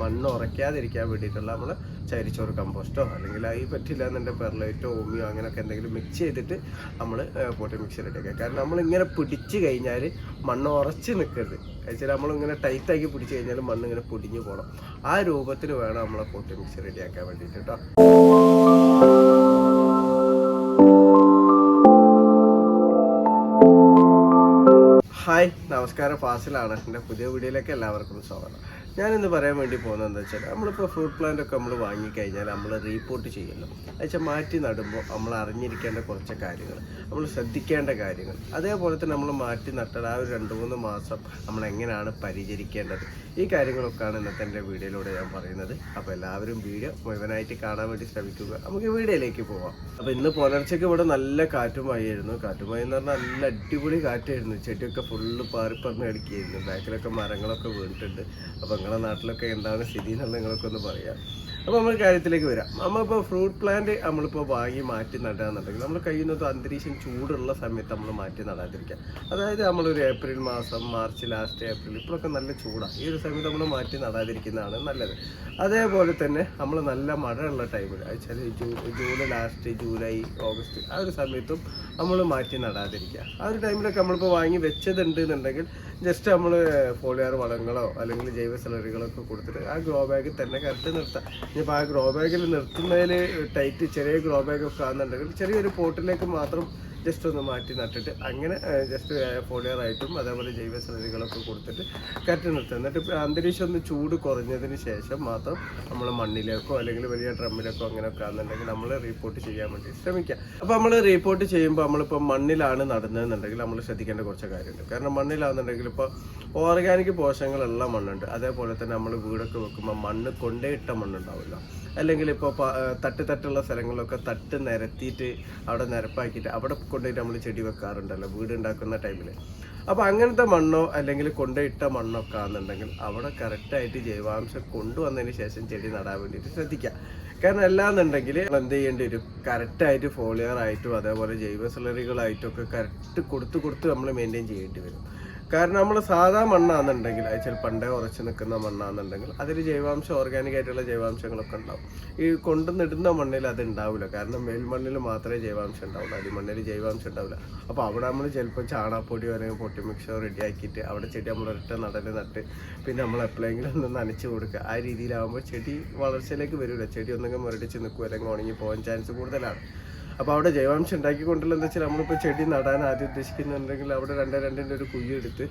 മണ്ണ് ഉറയ്ക്കാതിരിക്കാൻ വേണ്ടിയിട്ടുള്ള നമ്മൾ ചരിച്ചോറ് കമ്പോസ്റ്റോ അല്ലെങ്കിൽ ഈ പറ്റില്ല എന്നുണ്ടെങ്കിൽ പെർലൈറ്റോ ഓമിയോ അങ്ങനെയൊക്കെ എന്തെങ്കിലും മിക്സ് ചെയ്തിട്ട് നമ്മൾ പോട്ടി മിക്സ് റെഡിയാക്കുക. കാരണം നമ്മളിങ്ങനെ പിടിച്ച് കഴിഞ്ഞാൽ മണ്ണ് ഉറച്ച് നിൽക്കരുത്. വെച്ചാൽ നമ്മളിങ്ങനെ ടൈറ്റാക്കി പിടിച്ച് കഴിഞ്ഞാൽ മണ്ണ് ഇങ്ങനെ പൊടിഞ്ഞു പോകണം. ആ രൂപത്തിൽ വേണം നമ്മളെ പോട്ടി മിക്സ് റെഡിയാക്കാൻ വേണ്ടിയിട്ട് കേട്ടോ. ഹായ്, നമസ്കാരം. ഫാസിലാണ്. എൻ്റെ പുതിയ വീഡിയോയിലേക്ക് എല്ലാവർക്കും സ്വാഗതം. ഞാനിന്ന് പറയാൻ വേണ്ടി പോകുന്നത് എന്താ വെച്ചാൽ നമ്മളിപ്പോൾ ഫ്രൂട്ട് പ്ലാന്റ് ഒക്കെ നമ്മൾ വാങ്ങിക്കഴിഞ്ഞാൽ നമ്മൾ റീപോർട്ട് ചെയ്യുമല്ലോ. എന്നുവെച്ചാൽ മാറ്റി നടുമ്പോൾ നമ്മൾ അറിഞ്ഞിരിക്കേണ്ട കുറച്ച് കാര്യങ്ങൾ, നമ്മൾ ശ്രദ്ധിക്കേണ്ട കാര്യങ്ങൾ, അതേപോലെ തന്നെ നമ്മൾ മാറ്റി നട്ടാൽ ആ ഒരു 2-3 മാസം നമ്മൾ എങ്ങനെയാണ് പരിചരിക്കേണ്ടത്, ഈ കാര്യങ്ങളൊക്കെയാണ് ഇന്നത്തെ എൻ്റെ വീഡിയോയിലൂടെ ഞാൻ പറയുന്നത്. അപ്പോൾ എല്ലാവരും വീഡിയോ മുഴുവനായിട്ട് കാണാൻ വേണ്ടി ശ്രമിക്കുക. നമുക്ക് വീഡിയോയിലേക്ക് പോവാം. അപ്പോൾ ഇന്ന് പുലർച്ചയ്ക്ക് ഇവിടെ നല്ല കാറ്റുമായിരുന്നു. കാറ്റുമായി എന്ന് പറഞ്ഞാൽ നല്ല അടിപൊളി കാറ്റായിരുന്നു. ചെടിയൊക്കെ ഫുള്ള് പാറിപ്പറന്ന് കളിക്കുകയായിരുന്നു. ബാക്കിലൊക്കെ മരങ്ങളൊക്കെ വീണിട്ടുണ്ട്. അപ്പോൾ നിങ്ങളുടെ നാട്ടിലൊക്കെ എന്താണ് സ്ഥിതി എന്നുള്ളത് നിങ്ങളൊക്കെ ഒന്ന് പറയാം. അപ്പോൾ നമ്മൾ കാര്യത്തിലേക്ക് വരാം. നമ്മളിപ്പോൾ ഫ്രൂട്ട് പ്ലാന്റ് നമ്മളിപ്പോൾ വാങ്ങി മാറ്റി നടാന്നുണ്ടെങ്കിൽ നമ്മൾ കഴിയുന്നത് അന്തരീക്ഷം ചൂടുള്ള സമയത്ത് നമ്മൾ മാറ്റി നടാതിരിക്കുക. അതായത് നമ്മളൊരു ഏപ്രിൽ മാസം, മാർച്ച് ലാസ്റ്റ്, ഏപ്രിൽ ഇപ്പോഴൊക്കെ നല്ല ചൂടാണ്. ഈ ഒരു സമയത്ത് നമ്മൾ മാറ്റി നടാതിരിക്കുന്നതാണ് നല്ലത്. അതേപോലെ തന്നെ നമ്മൾ നല്ല മഴയുള്ള ടൈമിൽ വെച്ചാൽ ജൂൺ ലാസ്റ്റ്, ജൂലൈ, ഓഗസ്റ്റ് ആ ഒരു സമയത്തും നമ്മൾ മാറ്റി നടാതിരിക്കുക. ആ ഒരു ടൈമിലൊക്കെ നമ്മളിപ്പോൾ വാങ്ങി വെച്ചതുണ്ട് എന്നുണ്ടെങ്കിൽ ജസ്റ്റ് നമ്മൾ ഫോളിയർ വളങ്ങളോ അല്ലെങ്കിൽ ജൈവ സ്ലറികളൊക്കെ കൊടുത്തിട്ട് ആ ഗ്രോ ബാഗിൽ തന്നെ കറക്റ്റ് നിർത്താം. ഇനിയിപ്പോൾ ആ ഗ്രോ ബാഗിൽ നിർത്തുന്നതിൽ ടൈറ്റ് ചെറിയ ഗ്രോ ബാഗൊക്കെ ആണെന്നുണ്ടെങ്കിൽ ചെറിയൊരു പോട്ടിലേക്ക് മാത്രം ജസ്റ്റ് ഒന്ന് മാറ്റി നട്ടിട്ട് അങ്ങനെ ജസ്റ്റ് ഫോളിയറായിട്ടും അതേപോലെ ജൈവ സ്ലറികളൊക്കെ കൊടുത്തിട്ട് കറക്റ്റ് നിർത്തുക. എന്നിട്ട് അന്തരീക്ഷം ഒന്ന് ചൂട് കുറഞ്ഞതിന് ശേഷം മാത്രം നമ്മൾ മണ്ണിലേക്കോ അല്ലെങ്കിൽ വലിയ ഡ്രമ്മിലേക്കോ അങ്ങനെയൊക്കെ ആണെന്നുണ്ടെങ്കിൽ നമ്മൾ റീപോർട്ട് ചെയ്യാൻ വേണ്ടി ശ്രമിക്കുക. അപ്പോൾ നമ്മൾ റീപോർട്ട് ചെയ്യുമ്പോൾ നമ്മളിപ്പോൾ മണ്ണിലാണ് നടുന്നതെന്നുണ്ടെങ്കിൽ നമ്മൾ ശ്രദ്ധിക്കേണ്ട കുറച്ച് കാര്യമുണ്ട്. കാരണം മണ്ണിലാണെന്നുണ്ടെങ്കിൽ ഇപ്പോൾ ഓർഗാനിക് പോഷകങ്ങളുള്ള മണ്ണുണ്ട്. അതേപോലെ തന്നെ നമ്മൾ വീടൊക്കെ വെക്കുമ്പോൾ മണ്ണ് കൊണ്ടേയിട്ട മണ്ണുണ്ടാവില്ല. അല്ലെങ്കിൽ ഇപ്പോൾ തട്ടുള്ള സ്ഥലങ്ങളിലൊക്കെ തട്ട് നിരത്തിയിട്ട് അവിടെ നിരപ്പാക്കിയിട്ട് അവിടെ കൊണ്ടുപോയിട്ട് നമ്മൾ ചെടി വെക്കാറുണ്ടല്ലോ വീട് ഉണ്ടാക്കുന്ന ടൈമിൽ. അപ്പോൾ അങ്ങനത്തെ മണ്ണോ അല്ലെങ്കിൽ കൊണ്ടുപോയിട്ട മണ്ണൊക്കെ ആണെന്നുണ്ടെങ്കിൽ അവിടെ കറക്റ്റായിട്ട് ജൈവാംശം കൊണ്ടുവന്നതിന് ശേഷം ചെടി നടാൻ വേണ്ടിയിട്ട് ശ്രദ്ധിക്കുക. കാരണം എല്ലാന്നുണ്ടെങ്കിൽ എന്ത് ചെയ്യേണ്ടി വരും, കറക്റ്റായിട്ട് ഫോളിയറായിട്ടും അതേപോലെ ജൈവ സ്ലറികളായിട്ടും ഒക്കെ കറക്റ്റ് കൊടുത്ത് നമ്മൾ മെയിൻറ്റെയിൻ ചെയ്യേണ്ടി വരും. കാരണം നമ്മൾ സാധാ മണ്ണാണെന്നുണ്ടെങ്കിൽ അത് പണ്ടേ ഉറച്ച് നിൽക്കുന്ന മണ്ണാണെന്നുണ്ടെങ്കിൽ അതിൽ ജൈവാംശം ഓർഗാനിക് ആയിട്ടുള്ള ജൈവാംശങ്ങളൊക്കെ ഉണ്ടാവും. ഈ കൊണ്ടുവന്നിടുന്ന മണ്ണിൽ അത് ഉണ്ടാവില്ല. കാരണം മേൽമണ്ണിൽ മാത്രമേ ജൈവാംശം ഉണ്ടാവുള്ളൂ, അടിമണ്ണിൽ ജൈവാംശം ഉണ്ടാവില്ല. അപ്പോൾ അവിടെ നമ്മൾ ചിലപ്പോൾ ചാണകപ്പൊടിയോ അല്ലെങ്കിൽ പൊട്ടി മിക്സോ റെഡിയാക്കിയിട്ട് അവിടെ ചെടി നമ്മൾ ഒരൊറ്റ നട്ട് പിന്നെ നമ്മൾ എപ്പോഴെങ്കിലും ഒന്ന് നനച്ച് കൊടുക്കുക. ആ രീതിയിലാകുമ്പോൾ ചെടി വളർച്ചയിലേക്ക് വരില്ല. ചെടി ഒന്നെങ്കിൽ മുരടിച്ച് നിൽക്കും അല്ലെങ്കിൽ ഉണങ്ങി പോകാൻ ചാൻസ് കൂടുതലാണ്. അപ്പോൾ അവിടെ ജൈവാംശം ഉണ്ടാക്കിക്കൊണ്ടുള്ള എന്താ വെച്ചാൽ നമ്മളിപ്പോൾ ചെടി നടാൻ ആദ്യം ഉദ്ദേശിക്കുന്നുണ്ടെങ്കിൽ അവിടെ 2-2 ഒരു കുഴി എടുത്ത്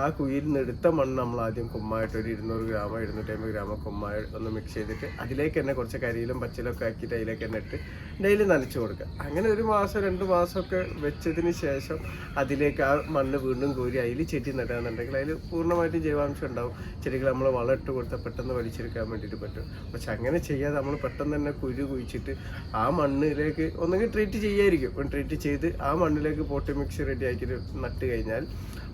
ആ കുഴിയിൽ നിന്ന് എടുത്ത മണ്ണ് നമ്മൾ ആദ്യം കുമ്മായിട്ട് ഒരു 200 ഗ്രാമോ 250 ഗ്രാമോ കുമ്മായി ഒന്ന് മിക്സ് ചെയ്തിട്ട് അതിലേക്ക് തന്നെ കുറച്ച് കരിയിലും പച്ചിലൊക്കെ ആക്കിയിട്ട് അതിലേക്ക് തന്നെ ഇട്ട് ഡെയിലി നനച്ച് കൊടുക്കുക. അങ്ങനെ 1 മാസം 2 മാസമൊക്കെ വെച്ചതിന് ശേഷം അതിലേക്ക് ആ മണ്ണ് വീണ്ടും കോരി അതിൽ ചെടി നടുകയെന്നുണ്ടെങ്കിൽ അതിൽ പൂർണ്ണമായിട്ടും ജൈവാംശം ഉണ്ടാവും. ചെടികൾ നമ്മൾ വളം ഇട്ട് കൊടുത്താൽ പെട്ടെന്ന് വലിച്ചെടുക്കാൻ വേണ്ടിയിട്ട് പറ്റും. പക്ഷെ അങ്ങനെ ചെയ്യാതെ നമ്മൾ പെട്ടെന്ന് തന്നെ കുഴി കുഴിച്ചിട്ട് ആ മണ്ണിലേക്ക് ഒന്നുകിൽ ട്രീറ്റ് ചെയ്യായിരിക്കും. ട്രീറ്റ് ചെയ്ത് ആ മണ്ണിലേക്ക് പോട്ടി മിക്സ് റെഡിയാക്കിയിട്ട് നട്ട് കഴിഞ്ഞാൽ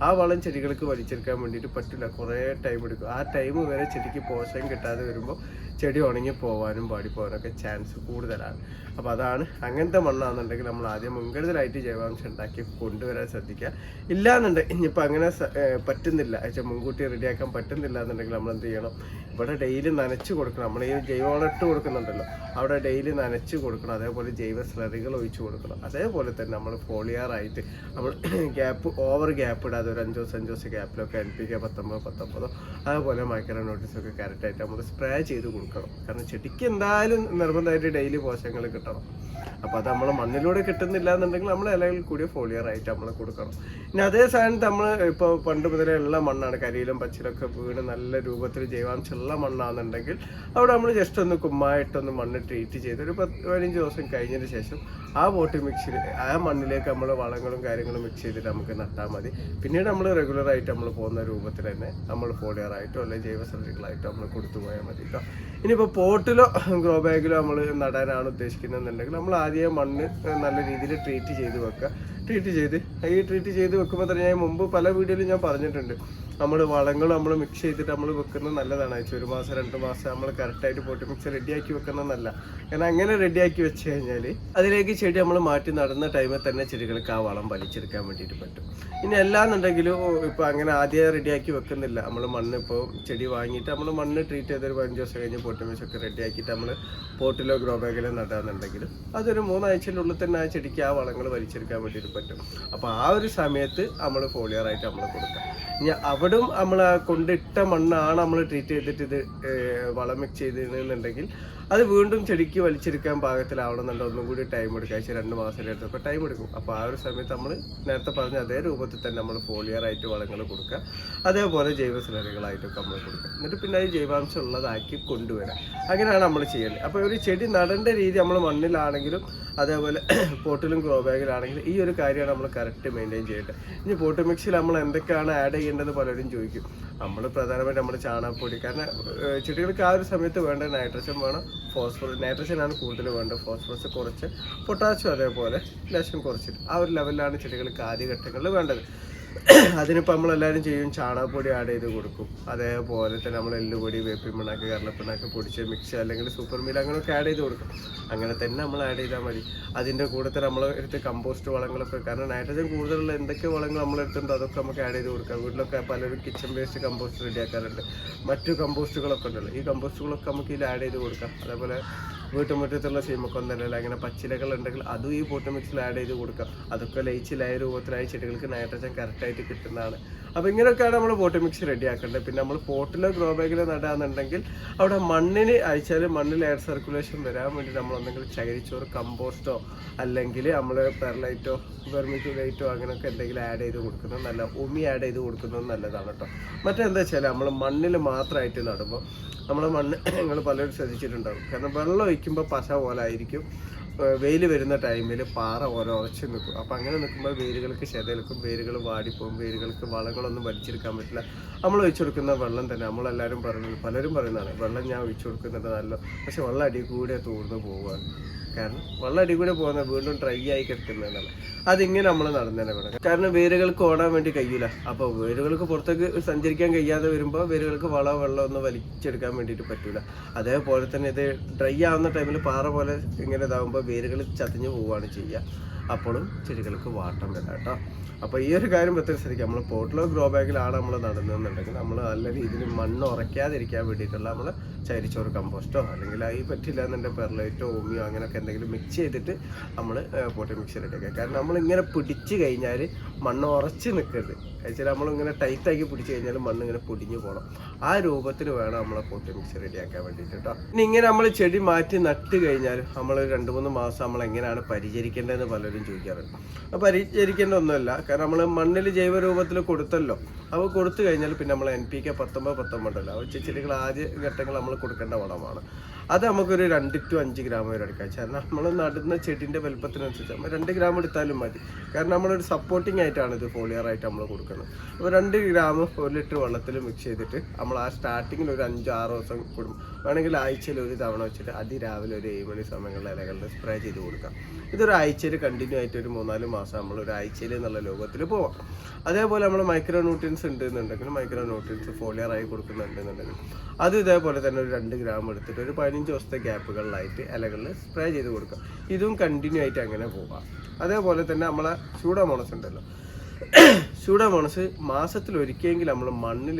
ആ വളം ചെടികൾക്ക് വലിച്ചെടുക്കാൻ വേണ്ടിയിട്ട് പറ്റില്ല. കുറേ ടൈം എടുക്കും. ആ ടൈം വരെ ചെടിക്ക് പോഷകം കിട്ടാതെ വരുമ്പോൾ ചെടി ഉണങ്ങി പോകാനും പാടിപ്പോകാനൊക്കെ ചാൻസ് കൂടുതലാണ്. അപ്പോൾ അതാണ് അങ്ങനത്തെ മണ്ണാണെന്നുണ്ടെങ്കിൽ നമ്മൾ ആദ്യം മുൻകരുതലായിട്ട് ജൈവാംശം ഉണ്ടാക്കി കൊണ്ടുവരാൻ ശ്രദ്ധിക്കുക. ഇല്ലയെന്നുണ്ടെങ്കിൽ ഇനിയിപ്പോൾ അങ്ങനെ പറ്റുന്നില്ല വെച്ചാൽ മുൻകൂട്ടി റെഡിയാക്കാൻ പറ്റുന്നില്ല എന്നുണ്ടെങ്കിൽ നമ്മൾ എന്ത് ചെയ്യണം, ഇവിടെ ഡെയിലി നനച്ച് കൊടുക്കണം. നമ്മൾ ഈ ജൈവവളം ഇട്ട് കൊടുക്കുന്നുണ്ടല്ലോ അവിടെ ഡെയിലി നനച്ച് കൊടുക്കണം. അതേപോലെ ജൈവ സ്ലറികൾ ഒഴിച്ച് കൊടുക്കണം. അതേപോലെ തന്നെ നമ്മൾ ഫോളിയറായിട്ട് നമ്മൾ ഓവർ ഗ്യാപ്പ് ഇടാതെ ഒരു 5 ദിവസം ഗ്യാപ്പിലൊക്കെ NPK 19 അതേപോലെ മൈക്രോ നോട്ടീസൊക്കെ കറക്റ്റായിട്ട് നമ്മൾ സ്പ്രേ ചെയ്ത് കൊടുക്കണം. കാരണം ചെടിക്ക് എന്തായാലും നിർബന്ധമായിട്ട് ഡെയിലി പോഷകങ്ങൾ കിട്ടണം. അപ്പോൾ അത് നമ്മൾ മണ്ണിലൂടെ കിട്ടുന്നില്ല എന്നുണ്ടെങ്കിൽ നമ്മൾ ഇലകളിൽ കൂടി ഫോളിയറായിട്ട് നമ്മൾ കൊടുക്കണം. ഇനി അതേ സ്ഥാനത്ത് നമ്മൾ ഇപ്പോൾ പണ്ട് മുതലേ ഉള്ള മണ്ണാണ്, കരിയിലും പച്ചിലൊക്കെ വീണ് നല്ല രൂപത്തിൽ ജൈവാംശമുള്ള മണ്ണാണെന്നുണ്ടെങ്കിൽ അവിടെ നമ്മൾ ജസ്റ്റ് ഒന്ന് കുമ്മായിട്ടൊന്ന് മണ്ണ് ട്രീറ്റ് ചെയ്ത് ഒരു 15 ദിവസം കഴിഞ്ഞതിന് ശേഷം ആ പോട്ടി മിക്സിൽ ആ മണ്ണിലേക്ക് നമ്മൾ വളങ്ങളും കാര്യങ്ങളും മിക്സ് ചെയ്തിട്ട് നമുക്ക് നട്ടാൽ മതി. പിന്നീട് നമ്മൾ റെഗുലറായിട്ട് നമ്മൾ പോകുന്ന രൂപത്തിൽ തന്നെ നമ്മൾ ഫോളിയറായിട്ടോ അല്ലെങ്കിൽ ജൈവ സ്ലറികളായിട്ടോ നമ്മൾ കൊടുത്തു പോയാൽ മതി കേട്ടോ. ഇനിയിപ്പോൾ പോട്ടിലോ ഗ്രോ ബാഗിലോ നമ്മൾ നടാനാണ് ഉദ്ദേശിക്കുന്നതെന്നുണ്ടെങ്കിൽ നമ്മൾ ആദ്യം മണ്ണ് നല്ല രീതിയിൽ ട്രീറ്റ് ചെയ്ത് വെക്കുക. ട്രീറ്റ് ചെയ്ത് വെക്കുമ്പോൾ തന്നെ ഞാൻ മുമ്പ് പല വീഡിയോയിലും ഞാൻ പറഞ്ഞിട്ടുണ്ട്, നമ്മൾ വളങ്ങൾ നമ്മൾ മിക്സ് ചെയ്തിട്ട് നമ്മൾ വെക്കുന്നത് നല്ലതാണ്. ആഴ്ച 1 മാസം 2 മാസം നമ്മൾ കറക്റ്റായിട്ട് പോട്ടി മിക്സ് റെഡിയാക്കി വെക്കുന്നത് നല്ല. കാരണം അങ്ങനെ റെഡിയാക്കി വെച്ച് കഴിഞ്ഞാൽ അതിലേക്ക് ചെടി നമ്മൾ മാറ്റി നടുന്ന ടൈമിൽ തന്നെ ചെടികൾക്ക് ആ വളം വലിച്ചെടുക്കാൻ വേണ്ടിയിട്ട് പറ്റും. ഇനി എല്ലാന്നുണ്ടെങ്കിലും ഇപ്പോൾ അങ്ങനെ ആദ്യം റെഡിയാക്കി വെക്കുന്നില്ല. നമ്മൾ മണ്ണ് ഇപ്പോൾ ചെടി വാങ്ങിയിട്ട് നമ്മൾ മണ്ണ് ട്രീറ്റ് ചെയ്തൊരു 15 ദിവസം കഴിഞ്ഞ് പോട്ടി മിക്സ് ഒക്കെ റെഡിയാക്കിയിട്ട് നമ്മൾ പോട്ടിലോ ഗ്രോ ബാഗിലോ നടാന്നുണ്ടെങ്കിൽ അതൊരു 3 ആഴ്ചയിലുള്ളിൽ തന്നെ ആ ചെടിക്ക് ആ വളങ്ങൾ വലിച്ചെടുക്കാൻ വേണ്ടിയിട്ട് പറ്റും. അപ്പോൾ ആ ഒരു സമയത്ത് നമ്മൾ ഫോളിയറായിട്ട് നമ്മൾ കൊടുക്കാം. ഇനി അവിടും നമ്മൾ കൊണ്ടിട്ട മണ്ണാണ് നമ്മൾ ട്രീറ്റ് ചെയ്തിട്ട് ഇത് വളം മിക്സ് ചെയ്തിരുന്നുണ്ടെങ്കിൽ അത് വീണ്ടും ചെടിക്ക് വലിച്ചെടുക്കാൻ പാകത്തിലാവണമെന്നുണ്ട് ഒന്നും കൂടി ടൈം എടുക്കുക. ആഴ്ച 2 മാസം എടുത്തൊക്കെ ടൈം എടുക്കും. അപ്പോൾ ആ ഒരു സമയത്ത് നമ്മൾ നേരത്തെ പറഞ്ഞ അതേ രൂപത്തിൽ തന്നെ നമ്മൾ ഫോളിയറായിട്ട് വളങ്ങൾ കൊടുക്കുക, അതേപോലെ ജൈവ സ്ലറികളായിട്ടൊക്കെ നമ്മൾ കൊടുക്കുക. എന്നിട്ട് പിന്നെ അത് ജൈവാംശം ഉള്ളതാക്കി കൊണ്ടുവരാം. അങ്ങനെയാണ് നമ്മൾ ചെയ്യേണ്ടത്. അപ്പോൾ ഒരു ചെടി നടേണ്ട രീതി നമ്മൾ മണ്ണിലാണെങ്കിലും അതേപോലെ പോട്ടിലും ഗ്രോ ബാഗിലാണെങ്കിലും ഈ ഒരു കാര്യമാണ് നമ്മൾ കറക്റ്റ് മെയിൻറ്റെയിൻ ചെയ്യേണ്ടത്. ഇനി പോട്ട് മിക്സിൽ നമ്മൾ എന്തൊക്കെയാണ് ആഡ് ചെയ്യേണ്ടത് പലരും ചോദിക്കും. നമ്മൾ പ്രധാനമായിട്ട് നമ്മൾ ചാണകപ്പൊടി, കാരണം ചെടികൾക്ക് ആ ഒരു സമയത്ത് വേണ്ട നൈട്രജൻ വേണം, ഫോസ്ഫറസ് നൈട്രജനാണ് കൂടുതൽ വേണ്ടത്, ഫോസ്ഫറസ് കുറച്ച്, പൊട്ടാസ്യം അതേപോലെ ലേശം കുറച്ചിട്ട് ആ ഒരു ലെവലിലാണ് ചെടികൾക്ക് ആദ്യഘട്ടങ്ങളിൽ വേണ്ടത്. അതിനിപ്പോൾ നമ്മളെല്ലാവരും ചെയ്യും, ചാണകപ്പൊടി ആഡ് ചെയ്ത് കൊടുക്കും. അതേപോലെ തന്നെ നമ്മൾ എല്ലുപൊടി, വേപ്പിൻ പിണ്ണാക്ക്, കടലപ്പിണ്ണാക്ക് പൊടിച്ച് മിക്സ് അല്ലെങ്കിൽ സൂപ്പർ മീൽ അങ്ങനെയൊക്കെ ആഡ് ചെയ്ത് കൊടുക്കും. അങ്ങനെ തന്നെ നമ്മൾ ആഡ് ചെയ്താൽ മതി. അതിൻ്റെ കൂടെ തന്നെ നമ്മൾ എടുത്ത് കമ്പോസ്റ്റ് വളങ്ങളൊക്കെ, കാരണം നൈട്രജൻ കൂടുതലുള്ള എന്തൊക്കെ വളങ്ങൾ നമ്മളെടുത്തുണ്ടോ അതൊക്കെ നമുക്ക് ആഡ് ചെയ്ത് കൊടുക്കാം. വീട്ടിലൊക്കെ പലരും കിച്ചൺ വേസ്റ്റ് കമ്പോസ്റ്റ് റെഡിയാക്കാറുണ്ട്, മറ്റു കമ്പോസ്റ്റുകളൊക്കെ ഉണ്ടല്ലോ, ഈ കമ്പോസ്റ്റുകളൊക്കെ നമുക്ക് ഇതിൽ ആഡ് ചെയ്ത് കൊടുക്കാം. അതേപോലെ വീട്ടുമുറ്റത്തുള്ള സീമക്കൊന്നല്ല അങ്ങനെ പച്ചിലകൾ ഉണ്ടെങ്കിൽ അതും ഈ പോട്ട് മിക്സിൽ ആഡ് ചെയ്ത് കൊടുക്കാം. അതൊക്കെ ലയിച്ചിലായ രൂപത്തിലായി ചെടികൾക്ക് നൈട്രജൻ കറക്റ്റായിട്ട് കിട്ടുന്നതാണ്. അപ്പോൾ ഇങ്ങനെയൊക്കെയാണ് നമ്മൾ പോട്ട് മിക്സ് റെഡിയാക്കേണ്ടത്. പിന്നെ നമ്മൾ പോട്ടിലോ ഗ്രോ ബാഗിലോ നടാന്നുണ്ടെങ്കിൽ അവിടെ മണ്ണിന് അയച്ചാൽ മണ്ണിൽ എയർ സർക്കുലേഷൻ വരാൻ വേണ്ടി നമ്മളൊന്നെങ്കിൽ ചകിരിച്ചോറ്, കമ്പോസ്റ്റോ അല്ലെങ്കിൽ നമ്മൾ പെർലൈറ്റോ വെർമിക്കുലൈറ്റോ അങ്ങനെയൊക്കെ എന്തെങ്കിലും ആഡ് ചെയ്ത് കൊടുക്കുന്നത് നല്ല, ഉമി ആഡ് ചെയ്ത് കൊടുക്കുന്നത് നല്ലതാണ് കേട്ടോ. മറ്റെന്താ വെച്ചാൽ നമ്മൾ മണ്ണിൽ മാത്രമായിട്ട് നടുമ്പോൾ നമ്മൾ മണ്ണ് നിങ്ങൾ പലരും ശ്രദ്ധിച്ചിട്ടുണ്ടാകും, കാരണം വെള്ളം ഒഴിക്കുമ്പോൾ പശ പോലെ ആയിരിക്കും, വെയിൽ വരുന്ന ടൈമിൽ പാറ പോലെ ഉറച്ച് നിൽക്കും. അപ്പോൾ അങ്ങനെ നിൽക്കുമ്പോൾ വേരുകൾക്ക് ക്ഷതേൽക്കും, വേരുകൾ വാടിപ്പോകും, വേരുകൾക്ക് വളങ്ങളൊന്നും വലിച്ചെടുക്കാൻ പറ്റില്ല. നമ്മൾ ഒഴിച്ചു കൊടുക്കുന്ന വെള്ളം തന്നെ നമ്മളെല്ലാവരും പലരും പറയുന്നതാണ്, വെള്ളം ഞാൻ ഒഴിച്ചു കൊടുക്കുന്നത് നല്ല, പക്ഷെ വെള്ളം അടി കൂടെ തൂർന്ന് പോവുകയാണ്. കാരണം വെള്ളം അടി കൂടെ പോകുന്നത് വീണ്ടും ഡ്രൈ ആയി കിടക്കുന്നതല്ല. അതിങ്ങനെ നമ്മൾ നടന്നതന്നെ വേണം, കാരണം വേരുകൾക്ക് ഓടാൻ വേണ്ടി കഴിയില്ല. അപ്പോൾ വേരുകൾക്ക് പുറത്തേക്ക് സഞ്ചരിക്കാൻ കഴിയാതെ വരുമ്പോൾ വേരുകൾക്ക് വെള്ളം ഒന്നും വലിച്ചെടുക്കാൻ വേണ്ടിയിട്ട് പറ്റില്ല. അതേപോലെ തന്നെ ഇത് ഡ്രൈ ആവുന്ന ടൈമിൽ പാറ പോലെ ഇങ്ങനെ ഇതാകുമ്പോൾ വേരുകൾ ചതഞ്ഞു പോവുകയാണ് ചെയ്യുക. അപ്പോഴും ചെടികൾക്ക് വാട്ടം വരാം കേട്ടോ. അപ്പോൾ ഈ ഒരു കാര്യം പ്രത്യേകം ശ്രദ്ധിക്കുക. നമ്മൾ പോട്ടിലോ ഗ്രോ ബാഗിലാണ് നമ്മൾ നടുന്നതെന്നുണ്ടെങ്കിൽ നമ്മൾ നല്ല രീതിയിൽ മണ്ണ് ഉറയ്ക്കാതിരിക്കാൻ വേണ്ടിയിട്ടുള്ള നമ്മൾ ചരിച്ചോറ് കമ്പോസ്റ്റോ അല്ലെങ്കിൽ ഈ പറ്റില്ല എന്നുണ്ടെങ്കിൽ പെർലൈറ്റോ ഓമിയോ അങ്ങനെയൊക്കെ എന്തെങ്കിലും മിക്സ് ചെയ്തിട്ട് നമ്മൾ പോട്ടി മിക്സ് റെഡിയാക്കുക. കാരണം നമ്മളിങ്ങനെ പിടിച്ച് കഴിഞ്ഞാൽ മണ്ണ് ഉറച്ച് നിൽക്കരുത്. വെച്ചാൽ നമ്മളിങ്ങനെ ടൈറ്റാക്കി പിടിച്ച് കഴിഞ്ഞാൽ മണ്ണ് ഇങ്ങനെ പൊടിഞ്ഞു പോകണം. ആ രൂപത്തിൽ വേണം നമ്മളെ പോട്ടി മിക്സ് റെഡിയാക്കാൻ വേണ്ടിയിട്ട് കേട്ടോ. ഇനി ഇങ്ങനെ നമ്മൾ ചെടി മാറ്റി നട്ട് കഴിഞ്ഞാൽ നമ്മൾ 2-3 മാസം നമ്മൾ എങ്ങനെയാണ് പരിചരിക്കേണ്ടതെന്ന് പലരും ചോദിക്കാറുണ്ട്. അപ്പോൾ പരിചരിക്കേണ്ട ഒന്നുമില്ല, കാരണം നമ്മൾ മണ്ണിൽ ജൈവ രൂപത്തിൽ കൊടുത്തല്ലോ. അപ്പോൾ കൊടുത്തു കഴിഞ്ഞാൽ പിന്നെ നമ്മൾ NPK 19 ഉണ്ടല്ലോ, ചെടികൾ ആദ്യ ഘട്ടങ്ങൾ നമ്മൾ കൊടുക്കേണ്ട വളമാണ്. അത് നമുക്കൊരു 2 to 5 ഗ്രാം വരെ എടുക്കാം. കാരണം നമ്മൾ നടുന്ന ചെടിൻ്റെ വലുപ്പത്തിനനുസരിച്ച് നമ്മൾ 2 ഗ്രാം എടുത്താലും മതി. കാരണം നമ്മളൊരു സപ്പോർട്ടിങ് ആയിട്ടാണ് ഇത് ഫോളിയറായിട്ട് നമ്മൾ കൊടുക്കുന്നത്. അപ്പോൾ 2 ഗ്രാം 1 ലിറ്റർ വെള്ളത്തിൽ മിക്സ് ചെയ്തിട്ട് നമ്മൾ ആ സ്റ്റാർട്ടിങ്ങിൽ ഒരു 5-6 ദിവസം കൊടുക്കും. വേണമെങ്കിൽ ആഴ്ചയിൽ ഒരു തവണ വെച്ചിട്ട് അതിരാവിലെ ഒരു 7 മണി സമയങ്ങളിൽ ഇലകളിൽ സ്പ്രേ ചെയ്ത് കൊടുക്കാം. ഇതൊരു ആഴ്ചയിൽ കണ്ടിന്യൂ ആയിട്ട് ഒരു 3-4 മാസം നമ്മൾ ഒരു ആഴ്ചയിൽ എന്നുള്ള ലോകത്തിൽ പോവാം. അതേപോലെ നമ്മൾ മൈക്രോ ന്യൂട്രിയൻസ് ഉണ്ടെന്നുണ്ടെങ്കിൽ മൈക്രോ ന്യൂട്രിയൻസ് ഫോളിയറായി കൊടുക്കുന്നുണ്ടെന്നുണ്ടെങ്കിൽ അത് ഇതേപോലെ തന്നെ ഒരു 2 ഗ്രാം എടുത്തിട്ട് ഒരു 15 ദിവസത്തെ ഗ്യാപ്പുകളിലായിട്ട് ഇലകളിൽ സ്പ്രേ ചെയ്ത് കൊടുക്കാം. ഇതും കണ്ടിന്യൂ ആയിട്ട് അങ്ങനെ പോകാം. അതേപോലെ തന്നെ നമ്മളെ സ്യൂഡോമോണസ് ഉണ്ടല്ലോ, സ്യൂഡോമോണസ് മാസത്തിൽ ഒരിക്കലെങ്കിലും നമ്മൾ മണ്ണിൽ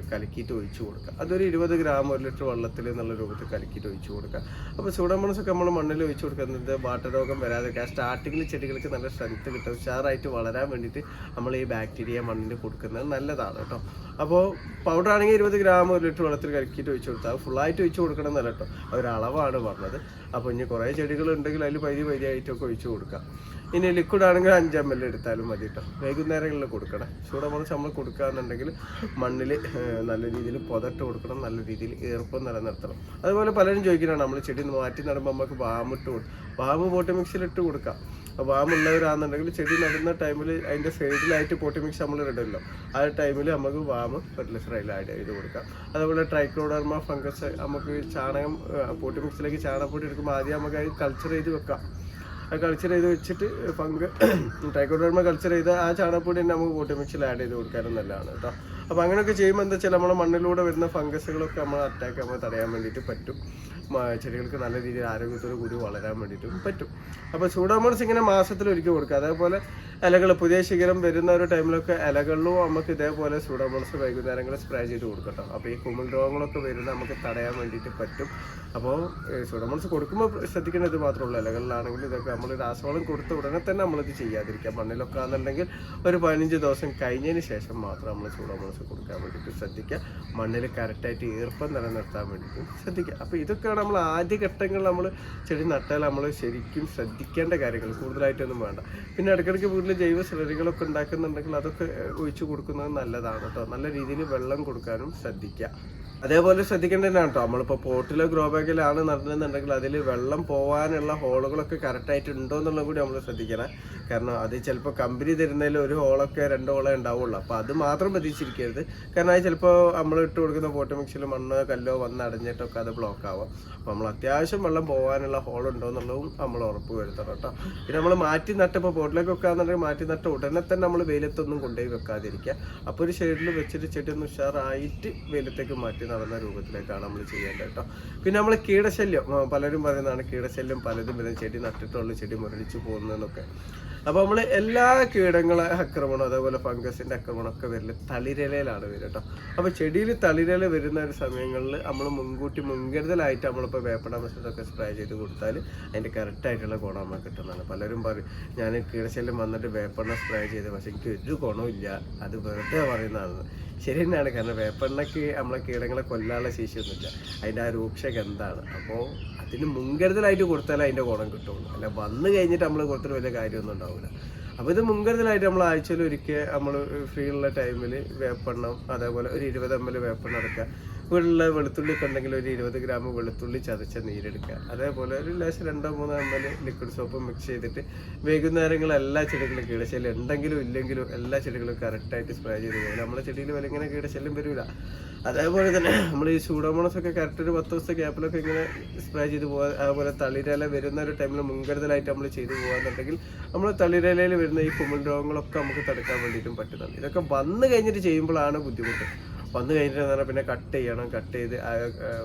കലക്കിയിട്ട് ഒഴിച്ചു കൊടുക്കുക. അതൊരു 20 ഗ്രാം 1 ലിറ്റർ വെള്ളത്തിൽ എന്നുള്ള രൂപത്തിൽ കലക്കിയിട്ട് ഒഴിച്ചു കൊടുക്കുക. അപ്പോൾ സ്യൂഡോമോണസ് ഒക്കെ നമ്മൾ മണ്ണിൽ ഒഴിച്ചു കൊടുക്കുന്നത് വാട്ടരോഗം വരാതെ സ്റ്റാർട്ടിങ്ങിൽ ചെടികൾക്ക് നല്ല സ്ട്രെങ്ത് കിട്ടും, ഉഷാറായിട്ട് വളരാൻ വേണ്ടിയിട്ട് നമ്മൾ ഈ ബാക്ടീരിയ മണ്ണിൽ കൊടുക്കുന്നത് നല്ലതാണ് കേട്ടോ. അപ്പോൾ പൗഡർ ആണെങ്കിൽ 20 ഗ്രാം 1 ലിറ്റർ വെള്ളത്തിൽ കലക്കിയിട്ട് ഒഴിച്ചു കൊടുത്താൽ ഫുള്ളായിട്ട് ഒഴിച്ചു കൊടുക്കണം എന്നല്ല കേട്ടോ, അതൊരളവാണ് പറഞ്ഞത്. അപ്പോൾ ഇനി കുറേ ചെടികളുണ്ടെങ്കിൽ അതിൽ പരി ഒഴിച്ചു കൊടുക്കാം. ഇനി ലിക്വിഡ് ആണെങ്കിൽ 5 ml എടുത്താലും മതി കേട്ടോ. വൈകുന്നേരങ്ങളിൽ കൊടുക്കണം. സ്യൂഡോമോണസ് നമ്മൾ കൊടുക്കുകയെന്നുണ്ടെങ്കിൽ മണ്ണിൽ നല്ല രീതിയിൽ പുതട്ട് കൊടുക്കണം, നല്ല രീതിയിൽ ഈർപ്പം നിലനിർത്തണം. അതുപോലെ പലരും ചോദിക്കുന്നതാണ് നമ്മൾ ചെടി മാറ്റി നടുമ്പോൾ നമുക്ക് വാമിട്ട് കൊടുക്കും. വാമ് പോട്ടി മിക്സിലിട്ട് കൊടുക്കാം. വാമുള്ളവരാണെന്നുണ്ടെങ്കിൽ ചെടി നടുന്ന ടൈമിൽ അതിൻ്റെ സൈഡിലായിട്ട് പോട്ടി മിക്സ് നമ്മൾ ഇടുമല്ലോ, ആ ടൈമിൽ നമുക്ക് വാമ് ഫെർട്ടിലൈസർ ആഡ് ചെയ്ത് കൊടുക്കാം. അതുപോലെ ട്രൈക്കോഡർമ ഫംഗസ് നമുക്ക് ചാണകം പോട്ടി മിക്സിലേക്ക് ചാണകപ്പൊടി എടുക്കുമ്പോൾ ആദ്യം നമുക്ക് അത് കൾച്ചർ ചെയ്ത് വെക്കാം. അത് കൾച്ചർ ചെയ്ത് വെച്ചിട്ട് ട്രൈക്കോഡർമ കൾച്ചർ ചെയ്ത് ആ ചാണകപ്പൊടി തന്നെ നമുക്ക് പോട്ടി മിക്സിൽ ആഡ് ചെയ്ത് കൊടുക്കാനും നല്ലതാണ് കേട്ടോ. അപ്പോൾ അങ്ങനെയൊക്കെ ചെയ്യുമ്പോൾ എന്താ വെച്ചാൽ നമ്മുടെ മണ്ണിലൂടെ വരുന്ന ഫംഗസുകളൊക്കെ നമ്മൾ അറ്റാക്ക് നമ്മൾ തടയാൻ വേണ്ടിയിട്ട് പറ്റും. ചെടികൾക്ക് നല്ല രീതിയിൽ ആരോഗ്യത്തോടു കൂടി വളരാൻ വേണ്ടിയിട്ടും പറ്റും. അപ്പോൾ സൂഡോമോണസ് ഇങ്ങനെ മാസത്തിലൊരിക്കൽ കൊടുക്കുക. അതേപോലെ ഇലകൾ പുതിയ ശിഖരം വരുന്ന ഒരു ടൈമിലൊക്കെ ഇലകളിലും നമുക്ക് ഇതേപോലെ സൂഡോമോണസ് വൈകുന്നേരങ്ങളിൽ സ്പ്രേ ചെയ്ത് കൊടുക്കട്ടോ. അപ്പോൾ ഈ കുമിൾ രോഗങ്ങളൊക്കെ വരുന്നത് നമുക്ക് തടയാൻ വേണ്ടിയിട്ട് പറ്റും. അപ്പോൾ സൂഡോമോണസ് കൊടുക്കുമ്പോൾ ശ്രദ്ധിക്കേണ്ടത് ഇത് മാത്രമേ ഉള്ളൂ. ഇലകളിലാണെങ്കിൽ ഇതൊക്കെ നമ്മൾ രാസവളം കൊടുത്ത ഉടനെ തന്നെ നമ്മളിത് ചെയ്യാതിരിക്കുക. മണ്ണിലൊക്കെ ആണെന്നുണ്ടെങ്കിൽ ഒരു 15 ദിവസം കഴിഞ്ഞതിന് ശേഷം മാത്രം നമ്മൾ സൂഡോമോണസ് കൊടുക്കാൻ വേണ്ടിയിട്ട് ശ്രദ്ധിക്കുക. മണ്ണിൽ കറക്റ്റായിട്ട് ഈർപ്പം നിലനിർത്താൻ വേണ്ടിയിട്ട് ശ്രദ്ധിക്കുക. അപ്പോൾ ഇതൊക്കെയാണ് നമ്മൾ ആദ്യഘട്ടങ്ങളിൽ നമ്മൾ ചെടി നട്ടാൽ നമ്മൾ ശരിക്കും ശ്രദ്ധിക്കേണ്ട കാര്യങ്ങൾ. കൂടുതലായിട്ടൊന്നും വേണ്ട. പിന്നെ ഇടയ്ക്കിടയ്ക്ക് വീട്ടിൽ ജൈവ സ്ലറികളൊക്കെ ഉണ്ടാക്കുന്നുണ്ടെങ്കിൽ അതൊക്കെ ഒഴിച്ചു കൊടുക്കുന്നത് നല്ലതാണ് കേട്ടോ. നല്ല രീതിയിൽ വെള്ളം കൊടുക്കാനും ശ്രദ്ധിക്കുക. അതേപോലെ ശ്രദ്ധിക്കേണ്ടതാണ് കേട്ടോ. നമ്മളിപ്പോൾ പോട്ടിലോ ഗ്രോ ബാഗിലാണ് നടന്നുണ്ടെങ്കിൽ അതിൽ വെള്ളം പോകാനുള്ള ഹോളുകളൊക്കെ കറക്റ്റായിട്ട് ഉണ്ടോ എന്നുള്ളത് കൂടി നമ്മൾ ശ്രദ്ധിക്കണം. കാരണം അത് ചിലപ്പോൾ കമ്പനി തരുന്നതിൽ ഒരു ഹോളൊക്കെ 2 ഹോളേ ഉണ്ടാവുള്ളൂ. അപ്പോൾ അത് മാത്രം പ്രതീക്ഷിച്ചിരിക്കരുത്. കാരണം അത് ചിലപ്പോൾ നമ്മൾ ഇട്ട് കൊടുക്കുന്ന പോട്ട് മിക്സിൽ മണ്ണോ കല്ലോ വന്ന് അടഞ്ഞിട്ടൊക്കെ അത് ബ്ലോക്ക് ആവാം. അപ്പോൾ നമ്മൾ അത്യാവശ്യം വെള്ളം പോകാനുള്ള ഹോളുണ്ടോ എന്നുള്ളതും നമ്മൾ ഉറപ്പ് വരുത്തണം കേട്ടോ. പിന്നെ നമ്മൾ മാറ്റി നട്ടപ്പോൾ പോട്ടിലേക്ക് വെക്കാന്നുണ്ടെങ്കിൽ മാറ്റി നട്ട ഉടനെ തന്നെ നമ്മൾ വെയിലത്തൊന്നും കൊണ്ടുപോയി വെക്കാതിരിക്കുക. അപ്പോൾ ഒരു ഷെയ്ഡിൽ വെച്ചിട്ട് ചെടി ഒന്ന് ഉഷാറായിട്ട് വെയിലത്തേക്ക് മാറ്റി നടന്ന രൂപത്തിലേക്കാണ് നമ്മൾ ചെയ്യേണ്ടത് കേട്ടോ. പിന്നെ നമ്മൾ കീടശല്യം, പലരും പറയുന്നതാണ് കീടശല്യം പലതും വരുന്ന ചെടി നട്ടിട്ടുള്ള ചെടി മുരടിച്ച് പോകുന്നതെന്നൊക്കെ. അപ്പോൾ നമ്മൾ എല്ലാ കീടങ്ങളെ ആക്രമണം അതേപോലെ ഫംഗസിൻ്റെ ആക്രമണമൊക്കെ വരല് തളിരിലയിലാണ് വരിക കേട്ടോ. അപ്പോൾ ചെടിയിൽ തളിരില വരുന്ന ഒരു സമയങ്ങളിൽ നമ്മൾ മുൻകരുതലായിട്ട് നമ്മളിപ്പോൾ വേപ്പണാമസൊക്കെ സ്പ്രേ ചെയ്ത് കൊടുത്താൽ അതിൻ്റെ കറക്റ്റായിട്ടുള്ള ഗുണം നമുക്ക് കിട്ടുന്നതാണ്. പലരും പറയും ഞാൻ കീടശല്യം വന്നിട്ട് വേപ്പെണ്ണ സ്പ്രേ ചെയ്ത്, പക്ഷേ എനിക്ക് ഒരു ഗുണവും ഇല്ല, അത് വെറുതെ പറയുന്നതാണ്. ശരി തന്നെയാണ്. കാരണം വേപ്പെണ്ണയ്ക്ക് നമ്മളെ കീടങ്ങളെ കൊല്ലാനുള്ള ശേഷിയൊന്നുമില്ല. അതിൻ്റെ ആ രൂക്ഷഗന്ധാണ്. അപ്പോൾ അതിന് മുൻകരുതലായിട്ട് കൊടുത്താലേ അതിൻ്റെ ഗുണം കിട്ടുള്ളൂ. അല്ല വന്നു കഴിഞ്ഞിട്ട് നമ്മൾ കൊടുത്തിട്ട് വലിയ കാര്യമൊന്നും ഉണ്ടാവില്ല. അപ്പോൾ ഇത് മുൻകരുതലായിട്ട് നമ്മൾ ആഴ്ചയിൽ ഒരിക്കൽ നമ്മൾ ഫ്രീ ഉള്ള ടൈമിൽ വേപ്പെണ്ണം അതേപോലെ ഒരു 20 ml വേപ്പെണ്ണ എടുക്കുക. വീട്ടിലുള്ള വെളുത്തുള്ളി ഒക്കെ ഉണ്ടെങ്കിൽ ഒരു 20 ഗ്രാം വെളുത്തുള്ളി ചതച്ച നീരെടുക്കുക. അതേപോലെ ഒരു ലേശം 2-3 ml ലിക്വിഡ് സോപ്പ് മിക്സ് ചെയ്തിട്ട് വൈകുന്നേരങ്ങൾ എല്ലാ ചെടികളും കീടശല്യം ഉണ്ടെങ്കിലും ഇല്ലെങ്കിലും എല്ലാ ചെടികളും കറക്റ്റായിട്ട് സ്പ്രേ ചെയ്ത് പോകും. നമ്മളെ ചെടിയിൽ വലിങ്ങനെ കീടശല്യം വരില്ല. അതേപോലെ തന്നെ നമ്മൾ ഈ സൂഡോമോണസ് ഒക്കെ കറക്റ്റ് ഒരു 10 ദിവസത്തെ ഗ്യാപ്പിലൊക്കെ ഇങ്ങനെ സ്പ്രേ ചെയ്ത് പോകാൻ. അതുപോലെ തളിരില വരുന്ന ഒരു ടൈമിൽ മുൻകരുതലായിട്ട് നമ്മൾ ചെയ്തു പോകാന്നുണ്ടെങ്കിൽ നമ്മൾ തളിരിലയിൽ വരുന്ന ഈ കുമിൾ രോഗങ്ങളൊക്കെ നമുക്ക് തടുക്കാൻ വേണ്ടിയിട്ടും പറ്റുന്നുണ്ട്. ഇതൊക്കെ വന്നു കഴിഞ്ഞിട്ട് ചെയ്യുമ്പോഴാണ് ബുദ്ധിമുട്ട്. വന്നു കഴിഞ്ഞിട്ട് പറഞ്ഞാൽ പിന്നെ കട്ട് ചെയ്യണം. കട്ട് ചെയ്ത്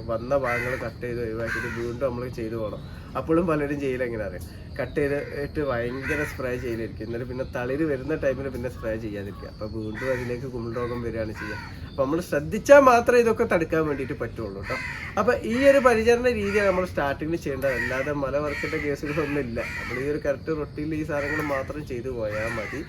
വന്ന ഭാഗങ്ങൾ കട്ട് ചെയ്ത് ഒഴിവാക്കിയിട്ട് വീണ്ടും നമ്മൾ ചെയ്തു പോകണം. അപ്പോഴും പലരും ചെയ്യില്ല. എങ്ങനെ അറിയാം, കട്ട് ചെയ്തിട്ട് ഭയങ്കര സ്പ്രേ ചെയ്തിരിക്കും. എന്നിട്ട് പിന്നെ തളിര് വരുന്ന ടൈമിൽ പിന്നെ സ്പ്രേ ചെയ്യാതിരിക്കുക. അപ്പോൾ വീണ്ടും അതിലേക്ക് കുമിൾ രോഗം വരികയാണ് ചെയ്യുക. അപ്പോൾ നമ്മൾ ശ്രദ്ധിച്ചാൽ മാത്രമേ ഇതൊക്കെ തടുക്കാൻ വേണ്ടിയിട്ട് പറ്റുള്ളൂ കേട്ടോ. അപ്പോൾ ഈ ഒരു പരിചരണ രീതിയാണ് നമ്മൾ സ്റ്റാർട്ടിങ്ങിൽ ചെയ്യേണ്ടത്. അല്ലാതെ മലവർക്കിൻ്റെ കേസുകളൊന്നും ഇല്ല. നമ്മൾ ഈ ഒരു കറക്റ്റ് റൊട്ടീനിൽ ഈ സാധനങ്ങൾ മാത്രം ചെയ്തു പോയാൽ മതി.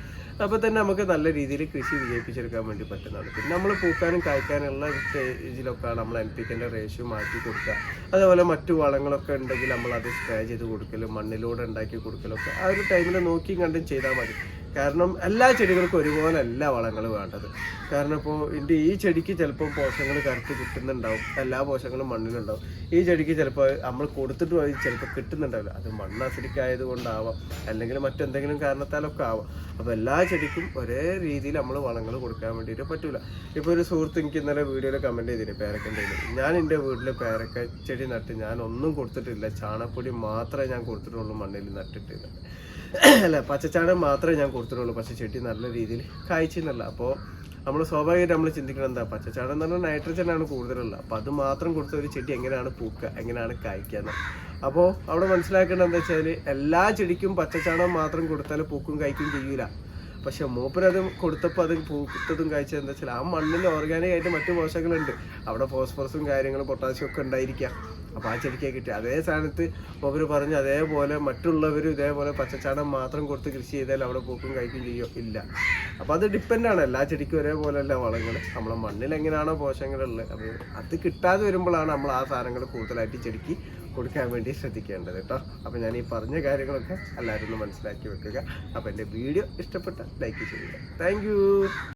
അപ്പോൾ തന്നെ നമുക്ക് നല്ല രീതിയിൽ കൃഷി വിജയിപ്പിച്ചെടുക്കാൻ വേണ്ടി പറ്റുന്നതാണ്. പിന്നെ നമ്മൾ പൂക്കാനും കായ്ക്കാനുള്ള സ്റ്റേജിലൊക്കെയാണ് നമ്മൾ NPK റേഷ്യോ മാറ്റി കൊടുക്കുക. അതേപോലെ മറ്റു വളങ്ങളൊക്കെ ഉണ്ടെങ്കിൽ നമ്മൾ അത് സ്പ്രേ ചെയ്ത് കൊടുക്കലും മണ്ണിലൂടെ ഉണ്ടാക്കി കൊടുക്കലൊക്കെ ആ ഒരു ടൈമിൽ നോക്കിയും കണ്ടും ചെയ്താൽ മതി. കാരണം എല്ലാ ചെടികൾക്കും ഒരുപോലെ അല്ല വളങ്ങൾ വേണ്ടത്. കാരണം ഇപ്പോൾ ഈ ചെടിക്ക് ചിലപ്പോൾ പോഷകങ്ങൾ കറക്റ്റ് കിട്ടുന്നുണ്ടാവും, എല്ലാ പോഷകങ്ങളും മണ്ണിലുണ്ടാവും. ഈ ചെടിക്ക് ചിലപ്പോൾ നമ്മൾ കൊടുത്തിട്ട് പോയി ചിലപ്പോൾ കിട്ടുന്നുണ്ടാവില്ല. അത് മണ്ണ് അസിഡിക് ആയതുകൊണ്ടാവാം, അല്ലെങ്കിൽ മറ്റെന്തെങ്കിലും കാരണത്താലൊക്കെ ആവാം. അപ്പോൾ എല്ലാ ചെടിക്കും ഒരേ രീതിയിൽ നമ്മൾ വളങ്ങൾ കൊടുക്കാൻ വേണ്ടിയിട്ട് പറ്റില്ല. ഇപ്പോൾ ഒരു സുഹൃത്ത് എനിക്ക് ഇന്നലെ വീഡിയോയിൽ കമൻറ്റ് ചെയ്തിട്ട് പേരക്കൻ്റെ ഞാൻ എൻ്റെ വീട്ടിൽ പേരക്ക ചെടി നട്ട് ഞാൻ ഒന്നും കൊടുത്തിട്ടില്ല. ചാണകപ്പൊടി മാത്രമേ ഞാൻ കൊടുത്തിട്ടുള്ളൂ, മണ്ണിൽ നട്ടിട്ടില്ല. അല്ല, പച്ചച്ചാണകം മാത്രമേ ഞാൻ കൊടുത്തിട്ടുള്ളൂ. പക്ഷേ ചെടി നല്ല രീതിയിൽ കായ്ച്ചെന്നല്ല. അപ്പോൾ നമ്മൾ സ്വാഭാവികമായിട്ട് നമ്മൾ ചിന്തിക്കണം എന്താ, പച്ചച്ചാണകം എന്ന് പറഞ്ഞാൽ നൈട്രജനാണ് കൂടുതലുള്ളത്. അപ്പോൾ അത് മാത്രം കൊടുത്ത ഒരു ചെടി എങ്ങനെയാണ് പൂക്കുക, എങ്ങനെയാണ് കായ്ക്കുക. അപ്പോൾ അവിടെ മനസ്സിലാക്കേണ്ടത് എന്താ വെച്ചാൽ എല്ലാ ചെടിക്കും പച്ചച്ചാണകം മാത്രം കൊടുത്താൽ പൂക്കും കായ്ക്കും ചെയ്യൂല. പക്ഷെ മൂപ്പരത് കൊടുത്തപ്പോൾ അത് പൂത്തതും കാഴ്ച എന്താ വെച്ചാൽ ആ മണ്ണിൽ ഓർഗാനിക് ആയിട്ട് മറ്റു പോഷകങ്ങളുണ്ട്. അവിടെ ഫോസ്ഫറസും കാര്യങ്ങളും പൊട്ടാസ്യം ഒക്കെ ഉണ്ടായിരിക്കാം. അപ്പോൾ ആ ചെടിക്ക് കിട്ടി അതേ സ്ഥാനത്ത് മൂപ്പര് പറഞ്ഞ് അതേപോലെ മറ്റുള്ളവരും ഇതേപോലെ പച്ചച്ചാണകം മാത്രം കൊടുത്ത് കൃഷി ചെയ്താൽ അവിടെ പൂക്കും കഴിക്കും ചെയ്യോ ഇല്ല. അപ്പോൾ അത് ഡിപ്പെൻഡാണ്. എല്ലാ ചെടിക്കും ഒരേപോലെയല്ല വളങ്ങൾ. നമ്മളെ മണ്ണിൽ എങ്ങനെയാണോ പോഷകങ്ങളുള്ളത് അപ്പോൾ അത് കിട്ടാതെ വരുമ്പോഴാണ് നമ്മൾ ആ സാധനങ്ങൾ കൂടുതലായിട്ട് ചെടിക്ക് കൊടുക്കാൻ വേണ്ടി ശ്രദ്ധിക്കേണ്ടത് കേട്ടോ. അപ്പോൾ ഞാൻ ഈ പറഞ്ഞ കാര്യങ്ങളൊക്കെ എല്ലാവരും ഒന്ന് മനസ്സിലാക്കി വെക്കുക. അപ്പോൾ എൻ്റെ വീഡിയോ ഇഷ്ടപ്പെട്ട ലൈക്ക് ചെയ്യുക. താങ്ക്